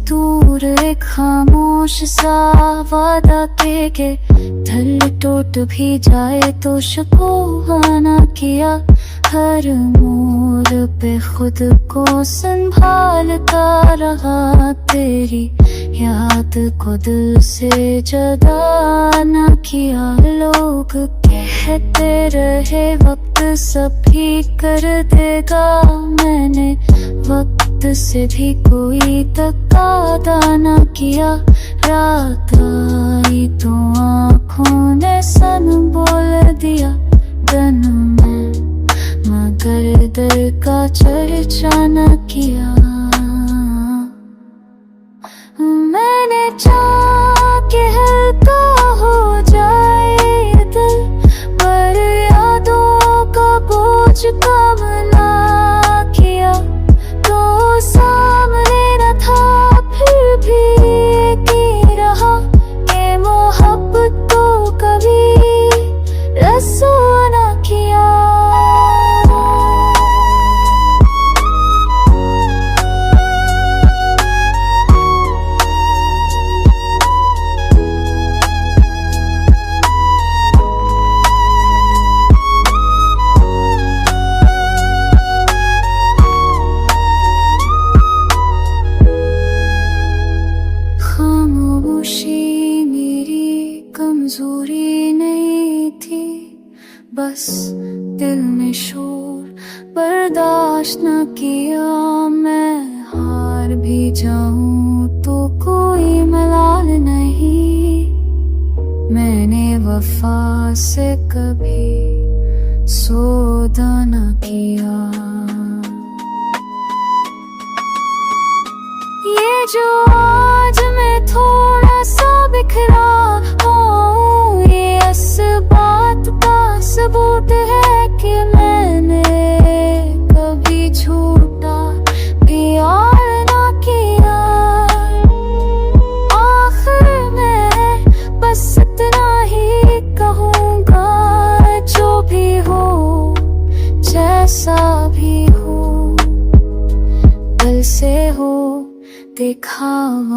दूर एक खामोश सा वादा के दिल टूट भी जाए तो शिकवा ना किया। हर मोड़ पे खुद को संभालता रहा, तेरी याद को दिल से जुदा ना किया। लोग कहते रहे वक्त सब ठीक कर देगा, मैंने वक्त से भी कोई तकादा ना किया। रात आई तो आँखों ने सन बोल दिया दिन में, मगर दिल का चर्चा न किया। मैंने चाहा कि हल्का हो जाए दिल, पर यादों का बोझ कम ना किया। तो सामने न था फिर भी की रहा कि मोहब्बत तो कभी रसूल न किया। खामोशी मेरी कमजोरी नहीं थी, बस दिल में शोर बर्दाश्त न किया। मैं हार भी जाऊं तो कोई मलाल नहीं, मैंने वफा से कभी सौदा न किया। ये जो आज मैं थोड़ा सा बिखरा हूँ, ये इस बात का सबूत है कि मैंने कभी झूठा प्यार ना किया। आखिर में बस इतना ही कहूँगा, जो भी हो जैसा भी हो, दिल से हो दिखावा